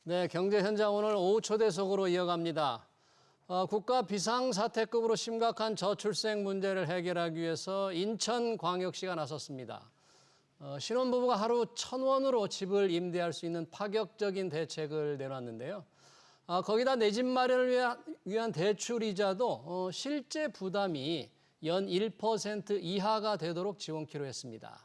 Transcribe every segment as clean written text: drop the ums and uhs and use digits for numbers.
네, 경제 현장 오늘 오후 초대석으로 이어갑니다. 국가 비상사태급으로 심각한 저출생 문제를 해결하기 위해서 인천광역시가 나섰습니다. 신혼부부가 하루 1,000원으로 집을 임대할 수 있는 파격적인 대책을 내놨는데요. 거기다 내 집 마련을 위한 대출이자도 실제 부담이 연 1% 이하가 되도록 지원키로 했습니다.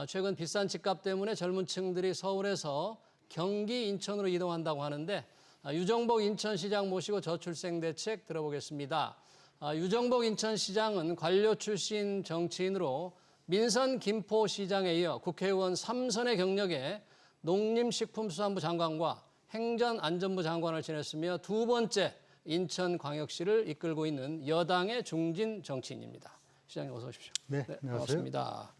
최근 비싼 집값 때문에 젊은 층들이 서울에서 경기, 인천으로 이동한다고 하는데 유정복 인천시장 모시고 저출생 대책 들어보겠습니다. 유정복 인천시장은 관료 출신 정치인으로 민선 김포시장에 이어 국회의원 3선의 경력에 농림식품수산부 장관과 행전안전부 장관을 지냈으며 두 번째 인천광역시를 이끌고 있는 여당의 중진 정치인입니다. 시장님 어서 오십시오. 네, 안녕하세요. 반갑습니다.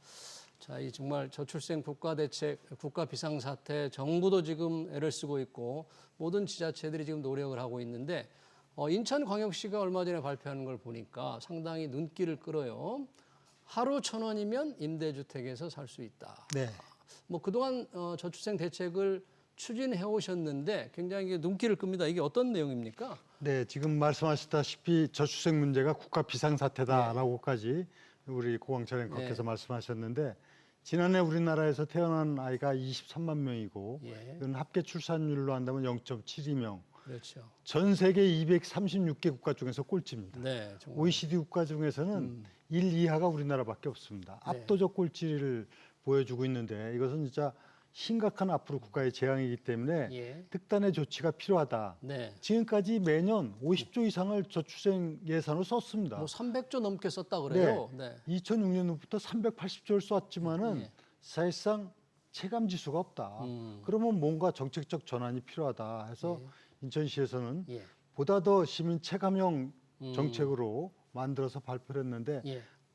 자, 이 정말 저출생 국가대책, 국가 비상사태, 정부도 지금 애를 쓰고 있고 모든 지자체들이 지금 노력을 하고 있는데 인천광역시가 얼마 전에 발표하는 걸 보니까 상당히 눈길을 끌어요. 하루 1,000원이면 임대주택에서 살 수 있다. 네. 뭐 그동안 저출생 대책을 추진해 오셨는데 굉장히 눈길을 끕니다. 이게 어떤 내용입니까? 네, 지금 말씀하셨다시피 저출생 문제가 국가 비상사태다라고까지 우리 고광철 앵커께서 말씀하셨는데 지난해 우리나라에서 태어난 아이가 23만 명이고 이건 합계 출산율로 한다면 0.72명. 그렇죠. 전 세계 236개 국가 중에서 꼴찌입니다. 네, 정말. OECD 국가 중에서는 1, 2하가 우리나라밖에 없습니다. 압도적 꼴찌를 보여주고 있는데 이것은 진짜 심각한 앞으로 국가의 재앙이기 때문에 특단의 조치가 필요하다. 네. 지금까지 매년 50조 이상을 저출생 예산으로 썼습니다. 뭐 300조 넘게 썼다 그래요. 네. 2006년부터 380조를 썼지만은 사실상 체감 지수가 없다. 그러면 뭔가 정책적 전환이 필요하다 해서 인천시에서는 보다 더 시민 체감형 정책으로 만들어서 발표를 했는데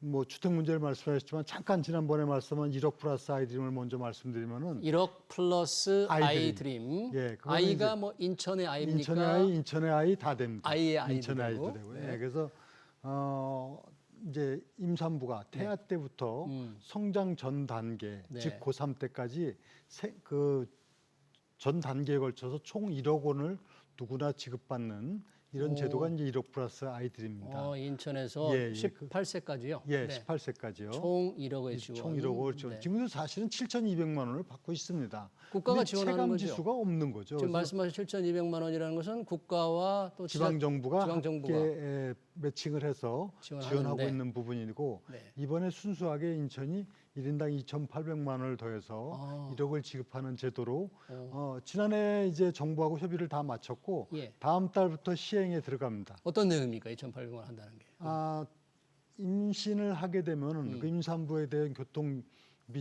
뭐 주택 문제를 말씀하셨지만 잠깐 지난번에 말씀한 1억 플러스 아이드림을 먼저 말씀드리면은 1억 플러스 아이드림. 예, 아이가 뭐 인천의 아이입니까? 인천의 아이 다 됩니다. 아이의 아이도 인천의 되고. 아이도 되고요. 예, 그래서 이제 임산부가 태아 때부터 성장 전 단계, 즉 고3 때까지 그 전 단계에 걸쳐서 총 1억 원을 누구나 지급받는 이런 제도가 이제 1억 플러스 아이들입니다. 인천에서 18세까지요? 예, 18세까지요. 총 1억의 지원. 총 1억 원을 지원. 지금도 사실은 7,200만 원을 받고 있습니다. 국가가 지원하는 체감 거죠? 지수가 없는 거죠. 지금 말씀하신 7,200만 원이라는 것은 국가와 또 지방정부가 함께 매칭을 해서 지원하고 있는 부분이고 이번에 순수하게 인천이 1인당 2,800만 원을 더해서 1억을 지급하는 제도로 지난해 이제 정부하고 협의를 다 마쳤고 다음 달부터 시행에 들어갑니다. 어떤 내용입니까? 2,800만 원 한다는 게. 임신을 하게 되면 그 임산부에 대한 교통비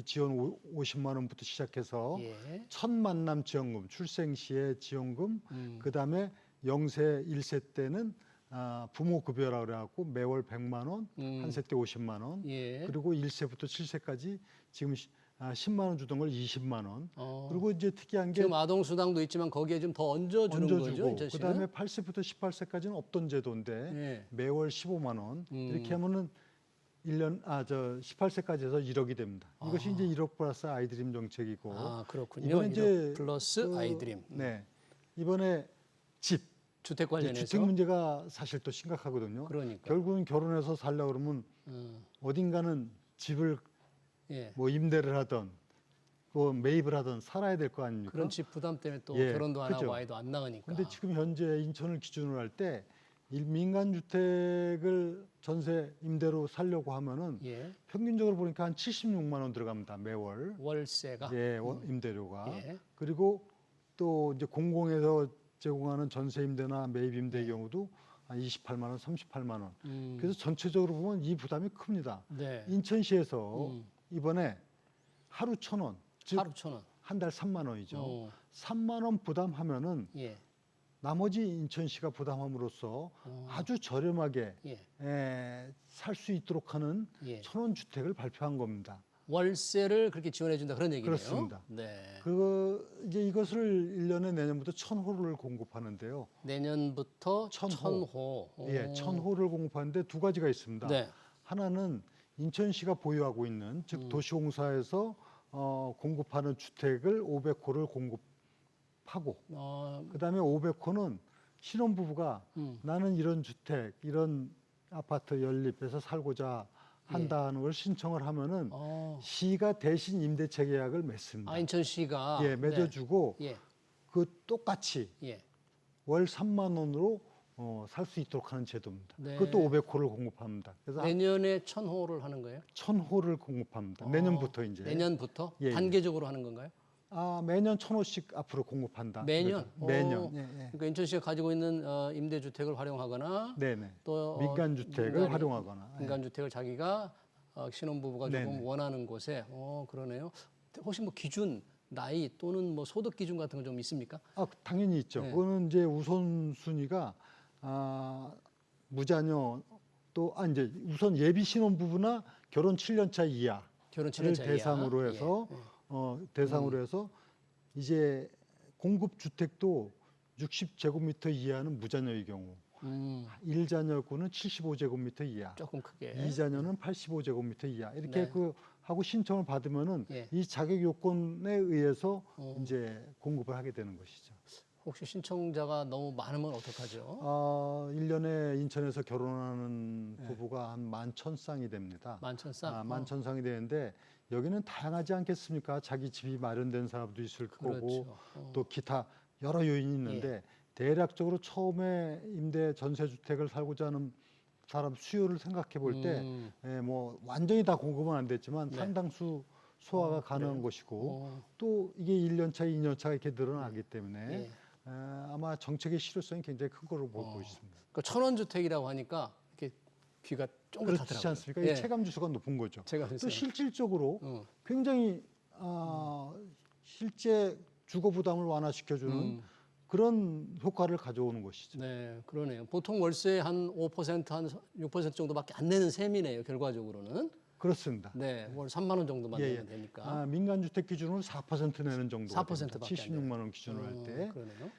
지원 50만 원부터 시작해서 첫 만남 지원금, 출생 시에 지원금, 그다음에 0세 1세 때는 부모 급여라고 그래갖고 매월 100만 원, 한 세 때 50만 원, 그리고 1세부터 7세까지 지금 10만 원 주던 걸 20만 원. 그리고 이제 특이한 게 지금 아동 수당도 있지만 거기에 좀 더 얹어주는 거죠. 그다음에 8세부터 18세까지는 없던 제도인데 매월 15만 원. 이렇게 하면은 18세까지 해서 1억이 됩니다. 이것이 이제 1억 플러스 아이드림 정책이고. 그렇군요. 이번에 1억 이제 플러스 아이드림. 네. 이번에 주택 관련해서 주택 문제가 사실 또 심각하거든요. 그러니까. 결국은 결혼해서 살려고 그러면 어딘가는 집을 뭐 임대를 하던 뭐 매입을 하던 살아야 될 거 아닙니까? 그런 집 부담 때문에 또 결혼도 안 하고 아이도 안 낳으니까. 그런데 지금 현재 인천을 기준으로 할 때 민간 주택을 전세 임대로 살려고 하면은 평균적으로 보니까 한 76만 원 들어갑니다. 매월. 월세가. 임대료가. 그리고 또 이제 공공에서 제공하는 전세 임대나 매입 임대의 경우도 한 28만 원, 38만 원. 그래서 전체적으로 보면 이 부담이 큽니다. 인천시에서 이번에 하루 1,000원, 즉 하루 1,000원. 한 달 3만 원이죠. 3만 원 부담하면은 나머지 인천시가 부담함으로써 아주 저렴하게 살 수 있도록 하는 1,000원 주택을 발표한 겁니다. 월세를 그렇게 지원해 준다 그런 얘기네요. 그렇습니다. 이제 이것을 1년에 내년부터 1,000호를 공급하는데요. 내년부터 1,000호. 1,000호를 공급하는데 두 가지가 있습니다. 하나는 인천시가 보유하고 있는 즉 도시공사에서 공급하는 주택을 500호를 하고 어, 그다음에 500호는 신혼부부가 나는 이런 주택, 이런 아파트 연립해서 살고자 한다는 걸 신청을 하면은 시가 대신 임대차 계약을 맺습니다. 아, 인천시가 예, 맺어주고 네. 예, 그 똑같이 예. 월 3만 원으로 살 수 있도록 하는 제도입니다. 네. 그것도 500호를 공급합니다. 그래서 내년에 1000호를 하는 거예요? 1000호를 공급합니다. 내년부터 이제. 내년부터 예, 예. 단계적으로 하는 건가요? 매년 1000호씩 앞으로 공급한다. 매년? 그래서 매년. 오. 예, 예. 그러니까 인천시가 가지고 있는 임대주택을 활용하거나 네네. 또 민간주택을 활용하거나. 예. 민간주택을 자기가 신혼부부가 조금 네네. 원하는 곳에 그러네요. 혹시 뭐 기준 나이 또는 뭐 소득 기준 같은 거 좀 있습니까? 당연히 있죠. 네. 그거는 이제 우선순위가 무자녀 또 이제 우선 예비 신혼부부나 결혼 7년 차 이하를 결혼 7년차 대상으로 해서 대상으로 해서 이제 공급 주택도 60제곱미터 이하는 무자녀의 경우, 1자녀구는 75제곱미터 이하, 조금 크게. 2자녀는 85제곱미터 이하 이렇게 네. 하고 신청을 받으면은 예. 이 자격 요건에 의해서 이제 공급을 하게 되는 것이죠. 혹시 신청자가 너무 많으면 어떡하죠? 1년에 인천에서 결혼하는 부부가 한 11,000쌍이 됩니다. 11,000쌍? 11,000쌍이 되는데 여기는 다양하지 않겠습니까? 자기 집이 마련된 사람도 있을 거고 그렇죠. 또 기타 여러 요인이 있는데 대략적으로 처음에 임대 전세주택을 살고자 하는 사람 수요를 생각해 볼 때 뭐 완전히 다 공급은 안 됐지만 네. 상당수 소화가 가능한 것이고 또 이게 1년 차, 2년 차가 이렇게 늘어나기 때문에 아마 정책의 실효성이 굉장히 큰 거로 보고 있습니다. 그 천원주택이라고 하니까 이렇게 귀가 쫑긋하더라고요. 그렇지 않습니까? 예. 이 체감 지수가 높은 거죠. 체감 지수. 또 실질적으로 굉장히 실제 주거 부담을 완화시켜주는 그런 효과를 가져오는 것이죠. 네, 그러네요. 보통 월세 한 5%, 한 6% 정도밖에 안 내는 셈이네요, 결과적으로는. 그렇습니다. 네, 월 3만 원 정도만 예, 내면 예. 되니까. 민간주택 기준으로 4% 내는 정도. 4%밖에 76만 원 기준으로 할 때. 그러네요.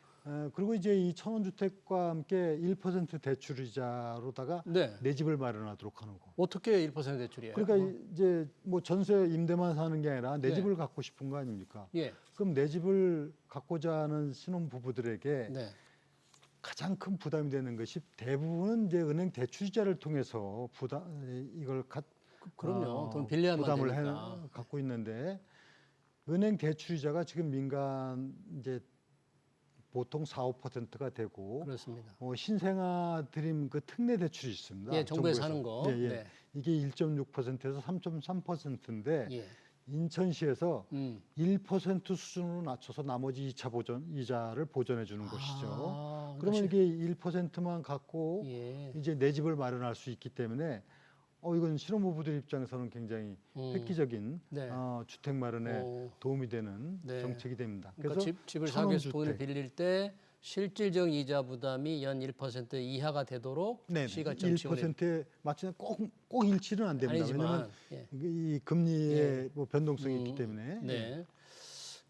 그리고 이제 이 천원주택과 함께 1% 대출이자로다가 네. 내 집을 마련하도록 하는 거. 어떻게 1% 대출이에요? 그러니까 이제 뭐 전세 임대만 사는 게 아니라 내 네. 집을 갖고 싶은 거 아닙니까? 예. 그럼 내 집을 갖고자 하는 신혼 부부들에게 네. 가장 큰 부담이 되는 것이 대부분은 이제 은행 대출이자를 통해서 이걸 그럼요. 돈 빌려야만 부담을 되니까. 갖고 있는데 은행 대출이자가 지금 민간 이제 보통 4, 5%가 되고 그렇습니다. 신생아 드림 그 특례 대출이 있습니다. 예, 정부에서 하는 거. 예, 예. 네. 이게 1.6%에서 3.3%인데 예. 인천시에서 1% 수준으로 낮춰서 나머지 2차 이자를 보전해 주는 것이죠. 그러면 이게 1%만 갖고 예. 이제 내 집을 마련할 수 있기 때문에 이건 신혼부부들 입장에서는 굉장히 획기적인 네. 주택 마련에 도움이 되는 네. 정책이 됩니다. 그러니까 집을 사기 위해서 돈을 빌릴 때 실질적 이자 부담이 연 1% 이하가 되도록 네, 시가 좀 지원해 1%에 맞추는 꼭 일치는 안 됩니다. 아니지만, 왜냐하면 이 금리의 뭐 변동성이 있기 때문에. 네.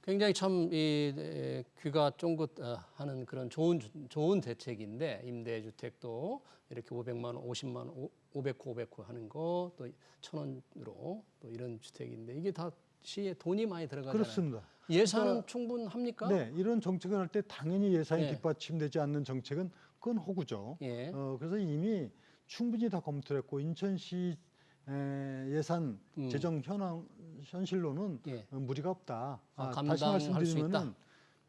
굉장히 참 귀가 쫑긋하는 그런 좋은 대책인데 임대주택도 이렇게 500만 원, 50만 원, 500호 하는 거 또 1,000원으로 또 이런 주택인데 이게 다 시에 돈이 많이 들어가잖아요. 그렇습니다. 예산은 그러니까, 충분합니까? 네, 이런 정책을 할 때 당연히 예산이 예. 뒷받침되지 않는 정책은 그건 허구죠. 예. 그래서 이미 충분히 다 검토를 했고 인천시 예산 재정 현실로는 예. 무리가 없다. 다시 감당할 수 말씀드리면은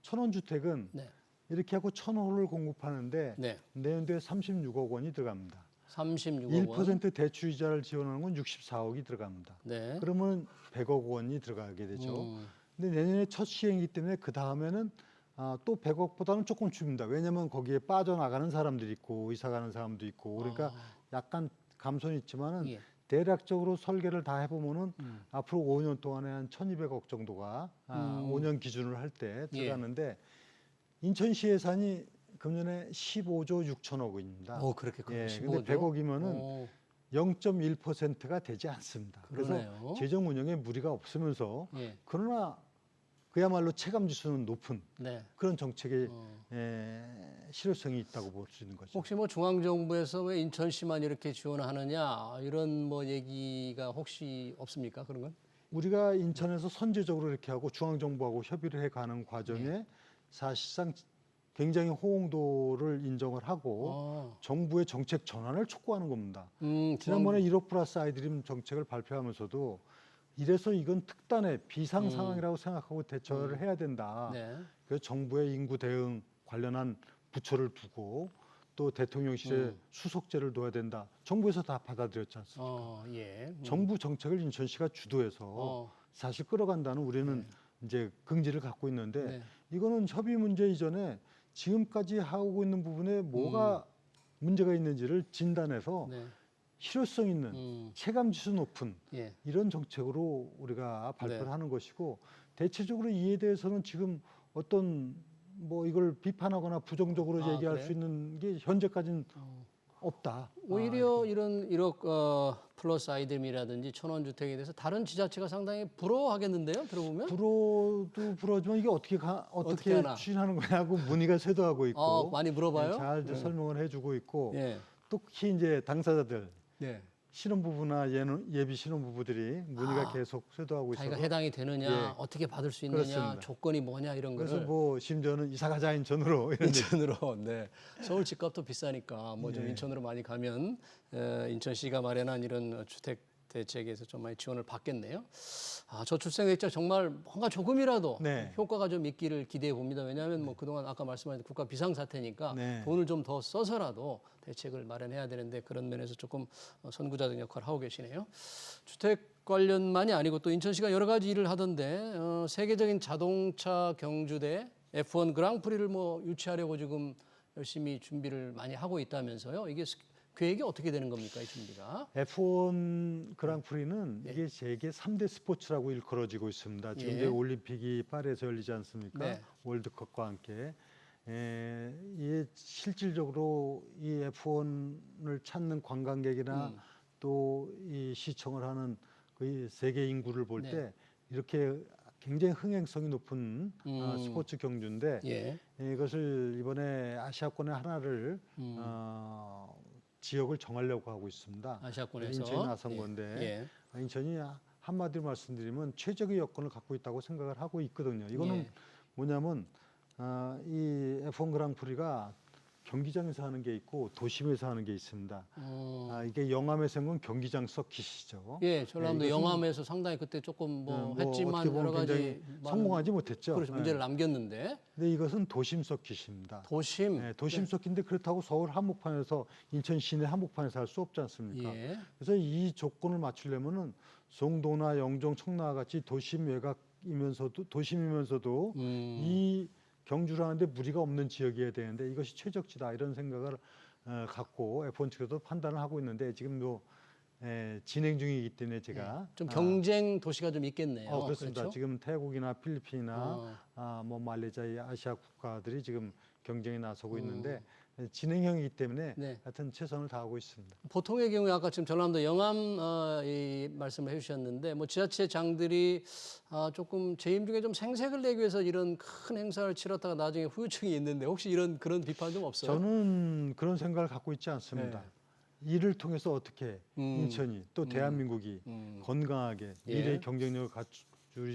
천원주택은 네. 이렇게 하고 1,000호를 공급하는데 네. 내년도에 36억 원이 들어갑니다. 36억 원. 1% 대출이자를 지원하는 건 64억이 들어갑니다. 네. 그러면 100억 원이 들어가게 되죠. 근데 내년에 첫 시행이기 때문에 그 다음에는 또 100억보다는 조금 줍니다. 왜냐하면 거기에 빠져나가는 사람들이 있고 이사 가는 사람도 있고 그러니까 약간 감소는 있지만은 예. 대략적으로 설계를 다 해보면은 앞으로 5년 동안에 한 1,200억 정도가 5년 기준으로 할 때 들어가는데 인천시 예산이 금년에 15조 6천억 원입니다. 그렇게 커요. 예, 15조. 근데 100억이면은 0.1%가 되지 않습니다. 그러네요. 그래서 재정 운영에 무리가 없으면서 예. 그러나 그야말로 체감 지수는 높은 네. 그런 정책의 실효성이 있다고 볼 수 있는 거죠. 혹시 뭐 중앙정부에서 왜 인천시만 이렇게 지원하느냐 이런 뭐 얘기가 혹시 없습니까? 그런 건? 우리가 인천에서 선제적으로 이렇게 하고 중앙정부하고 협의를 해가는 과정에 사실상 굉장히 호응도를 인정을 하고 정부의 정책 전환을 촉구하는 겁니다. 지난번에 1억 플러스 아이드림 정책을 발표하면서도 이래서 이건 특단의 비상 상황이라고 생각하고 대처를 해야 된다. 네. 그래서 정부의 인구 대응 관련한 부처를 두고 또 대통령실에 수석제를 둬야 된다. 정부에서 다 받아들였지 않습니까? 예. 정부 정책을 인천시가 주도해서 사실 끌어간다는 우리는 이제 긍지를 갖고 있는데 네. 이거는 협의 문제 이전에 지금까지 하고 있는 부분에 뭐가 문제가 있는지를 진단해서 네. 실효성 있는 체감 지수 높은 예. 이런 정책으로 우리가 발표를 네. 하는 것이고 대체적으로 이에 대해서는 지금 어떤 뭐 이걸 비판하거나 부정적으로 얘기할 그래요? 수 있는 게 현재까지는 없다. 오히려 이런 1억 플러스 아이템이라든지 천원 주택에 대해서 다른 지자체가 상당히 부러워하겠는데요. 들어보면. 불어도 불어지만 이게 어떻게 어떻게 하나? 추진하는 거냐고 문의가 쇄도하고 있고 많이 물어봐요. 잘 설명을 해주고 있고 예. 특히 이제 당사자들 네. 신혼부부나 예비 신혼부부들이 문의가 계속 쇄도하고 있어서 자기가 해당이 되느냐, 예. 어떻게 받을 수 있느냐, 그렇습니다. 조건이 뭐냐 이런 그래서 거를 뭐 심지어는 이사 가자 인천으로 이런 인천으로. 네. 서울 집값도 비싸니까 뭐 좀 인천으로 많이 가면 인천시가 마련한 이런 주택 대책에서 좀 많이 지원을 받겠네요. 저출생 대책 정말 뭔가 조금이라도 네. 효과가 좀 있기를 기대해 봅니다. 왜냐하면 뭐 그동안 아까 말씀하신 국가 비상사태니까 네. 돈을 좀 더 써서라도 대책을 마련해야 되는데 그런 면에서 조금 선구자적 역할을 하고 계시네요. 주택 관련만이 아니고 또 인천시가 여러 가지 일을 하던데 세계적인 자동차 경주대 F1 그랑프리를 뭐 유치하려고 지금 열심히 준비를 많이 하고 있다면서요. 이게 계획이 어떻게 되는 겁니까, 이 준비가? F1 그랑프리는 이게 세계 3대 스포츠라고 일컬어지고 있습니다. 지금 이제 올림픽이 파리에서 열리지 않습니까? 네. 월드컵과 함께. 이게 실질적으로 이 F1을 찾는 관광객이나 또 이 시청을 하는 그 세계 인구를 볼 때 이렇게 굉장히 흥행성이 높은 스포츠 경주인데 이것을 이번에 아시아권의 하나를 지역을 정하려고 하고 있습니다. 아시아권에서 인천이 나선 건데 인천이 한마디로 말씀드리면 최적의 여건을 갖고 있다고 생각을 하고 있거든요. 이거는 뭐냐면 이 F1 그랑프리가 경기장에서 하는 게 있고 도심에서 하는 게 있습니다. 이게 영암에서 한 건 경기장 서킷이죠. 예, 전라도 영암에서 상당히 그때 조금 뭐 했지만 어떻게 보면 여러 가지 굉장히 성공하지 못했죠. 그렇죠. 문제를 남겼는데. 근데 이것은 도심 서킷입니다. 도심. 네, 도심 서킷인데 그렇다고 서울 한복판에서 인천 시내 한복판에서 할 수 없지 않습니까? 그래서 이 조건을 맞추려면은 송도나 영종, 청라와 같이 도심 외곽이면서도 도심이면서도 이 경주를 하는데 무리가 없는 지역이어야 되는데 이것이 최적지다 이런 생각을 갖고 F1 측에서 판단을 하고 있는데 지금도 진행 중이기 때문에 제가 좀 경쟁 도시가 좀 있겠네요. 그렇습니다. 그렇죠? 지금 태국이나 필리핀이나 뭐 말레이시아의 아시아 국가들이 지금 경쟁에 나서고 있는데 진행형이기 때문에 하여튼 최선을 다하고 있습니다. 보통의 경우에 아까 지금 전라도 영암 이 말씀을 해주셨는데 뭐 지자체장들이 조금 재임 중에 좀 생색을 내기 위해서 이런 큰 행사를 치렀다가 나중에 후유증이 있는데 혹시 그런 비판 좀 없어요? 저는 그런 생각을 갖고 있지 않습니다. 이를 통해서 어떻게 인천이 또 대한민국이 건강하게 미래의 경쟁력을 갖출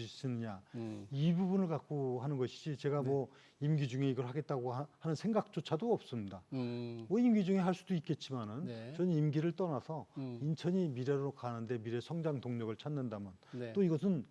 수 있느냐 이 부분을 갖고 하는 것이지 제가 뭐 임기 중에 이걸 하겠다고 하는 생각조차도 없습니다. 뭐 임기 중에 할 수도 있겠지만은 저는 임기를 떠나서 인천이 미래로 가는데 미래 성장 동력을 찾는다면 또 이것은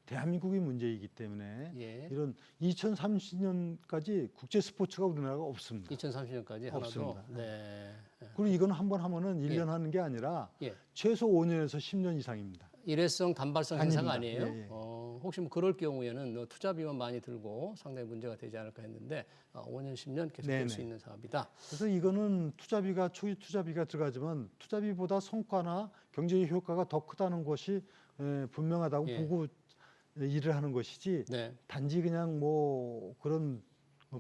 대한민국의 문제이기 때문에 이런 2030년까지 국제 스포츠가 우리나라가 없습니다. 2030년까지 없습니다. 하나도. 네. 그리고 이건 한 번 하면은 1년 하는 게 아니라 최소 5년에서 10년 이상입니다. 일회성 단발성 행사가 아닙니다. 아니에요? 혹시 뭐 그럴 경우에는 투자비만 많이 들고 상당히 문제가 되지 않을까 했는데 5년, 10년 계속 될 수 있는 사업이다. 그래서 이거는 초기 투자비가 들어가지만 투자비보다 성과나 경제의 효과가 더 크다는 것이 분명하다고 보고 일을 하는 것이지 단지 그냥 뭐 그런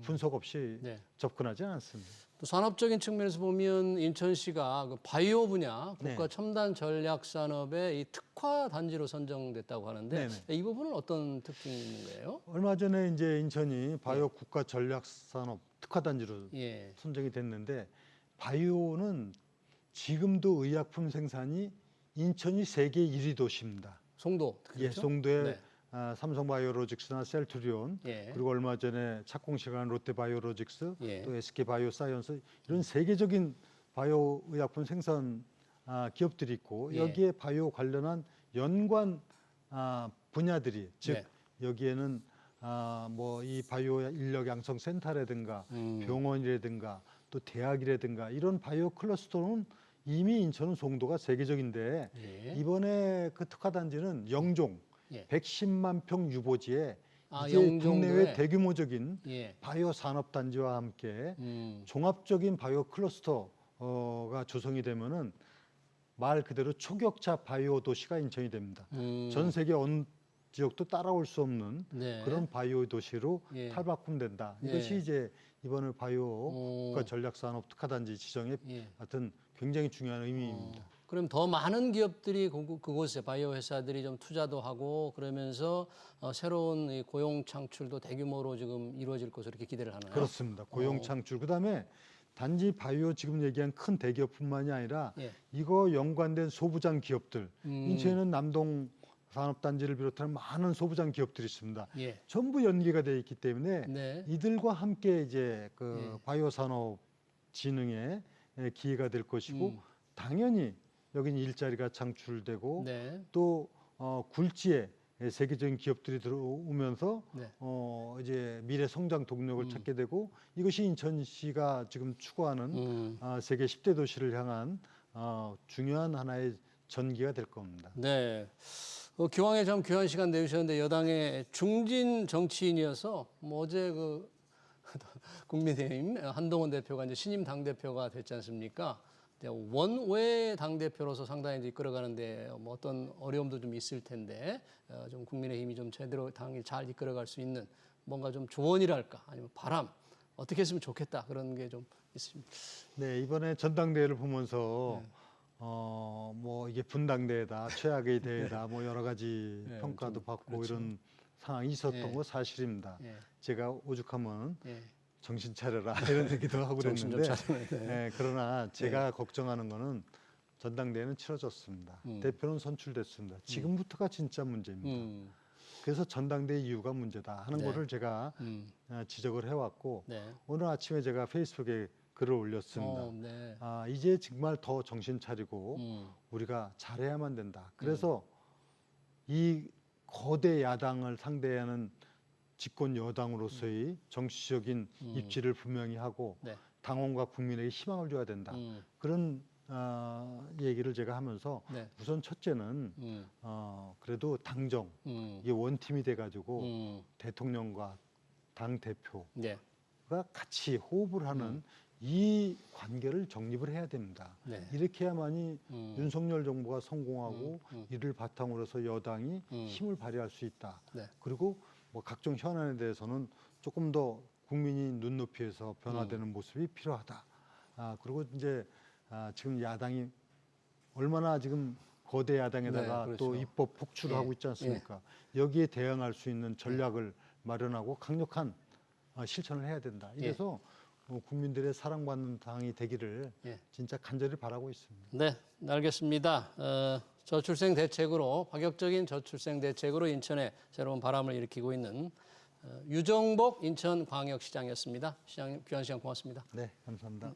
분석 없이 접근하지 않습니다. 또 산업적인 측면에서 보면 인천시가 그 바이오 분야 국가 첨단 전략 산업의 이 특화 단지로 선정됐다고 하는데 이 부분은 어떤 특징이 있는 거예요? 얼마 전에 이제 인천이 바이오 국가 전략 산업 특화 단지로 선정이 됐는데 바이오는 지금도 의약품 생산이 인천이 세계 1위 도시입니다. 송도. 그렇죠? 송도에 삼성바이오로직스나 셀트리온 예. 그리고 얼마 전에 착공식한 롯데바이오로직스 예. 또 SK바이오사이언스 이런 세계적인 바이오 의약품 생산 기업들이 있고 예. 여기에 바이오 관련한 연관 분야들이 즉 네. 여기에는 뭐 이 바이오 인력 양성 센터라든가 병원이라든가 또 대학이라든가 이런 바이오 클러스터는 이미 인천은 송도가 세계적인데 예. 이번에 그 특화단지는 영종 예. 110만 평 유보지에 이제 영종도에? 국내외 대규모적인 예. 바이오 산업단지와 함께 음. 종합적인 바이오 클러스터가 조성이 되면은 말 그대로 초격차 바이오 도시가 인천이 됩니다. 전 세계 어느 지역도 따라올 수 없는 네. 그런 바이오 도시로 예. 탈바꿈된다. 예. 이것이 이제 이번에 바이오 오. 국가 전략산업 특화단지 지정의 예. 하여튼 굉장히 중요한 의미입니다. 그럼 더 많은 기업들이 그곳에 바이오 회사들이 좀 투자도 하고 그러면서 새로운 이 고용 창출도 대규모로 지금 이루어질 것으로 이렇게 기대를 하나요? 그렇습니다. 고용 창출. 그다음에 단지 바이오 지금 얘기한 큰 대기업뿐만이 아니라 예. 이거 연관된 소부장 기업들. 인천에는 남동 산업단지를 비롯한 많은 소부장 기업들이 있습니다. 예. 전부 연계가 되어 있기 때문에 네. 이들과 함께 이제 그 바이오 산업 진흥에 기회가 될 것이고 당연히 여기는 일자리가 창출되고 네. 또 굴지에 세계적인 기업들이 들어오면서 네. 이제 미래 성장 동력을 찾게 되고 이것이 인천시가 지금 추구하는 세계 10대 도시를 향한 중요한 하나의 전기가 될 겁니다. 네. 기왕에 좀 귀한 시간 내주셨는데 여당의 중진 정치인이어서 뭐 어제 그 국민의힘 한동훈 대표가 이제 신임 당 대표가 됐지 않습니까? 원외 당 대표로서 상당히 이제 이끌어가는데 뭐 어떤 어려움도 좀 있을 텐데 좀 국민의힘이 좀 제대로 당을 잘 이끌어갈 수 있는 뭔가 좀 조언이랄까 아니면 바람 어떻게 했으면 좋겠다 그런 게 좀 있습니다. 네, 이번에 전당대회를 보면서 뭐 이게 분당대회다, 최악의 대회다, 뭐 여러 가지 네, 평가도 받고 그렇죠. 이런 상황이 있었던 예. 거 사실입니다. 예. 제가 오죽하면 예. 정신 차려라 이런 얘기도 하고 정신 좀 그랬는데 차려야 돼. 예, 그러나 제가 걱정하는 거는 전당대회는 치러졌습니다. 대표는 선출됐습니다. 지금부터가 진짜 문제입니다. 그래서 전당대회 이유가 문제다 하는 네. 거를 제가 지적을 해왔고 네. 오늘 아침에 제가 페이스북에 글을 올렸습니다. 네. 이제 정말 더 정신 차리고 우리가 잘해야만 된다. 그래서 이 거대 야당을 상대하는 집권 여당으로서의 정치적인 입지를 분명히 하고 네. 당원과 국민에게 희망을 줘야 된다. 그런 얘기를 제가 하면서 네. 우선 첫째는 그래도 당정 이게 원팀이 돼가지고 대통령과 당 대표가 네. 같이 호흡을 하는 이 관계를 정립을 해야 됩니다. 네. 이렇게 해야만이 윤석열 정부가 성공하고 이를 바탕으로 해서 여당이 힘을 발휘할 수 있다. 네. 그리고 뭐 각종 현안에 대해서는 조금 더 국민이 눈높이에서 변화되는 모습이 필요하다. 그리고 이제 지금 야당이 얼마나 지금 거대 야당에다가 네, 그렇죠. 또 입법 폭출을 예. 하고 있지 않습니까? 여기에 대응할 수 있는 전략을 마련하고 강력한 실천을 해야 된다. 이래서 국민들의 사랑받는 당이 되기를 진짜 간절히 바라고 있습니다. 네, 알겠습니다. 저출생 대책으로 파격적인 저출생 대책으로 인천에 새로운 바람을 일으키고 있는 유정복 인천광역시장이었습니다. 시장님 귀한 시간 고맙습니다. 네, 감사합니다.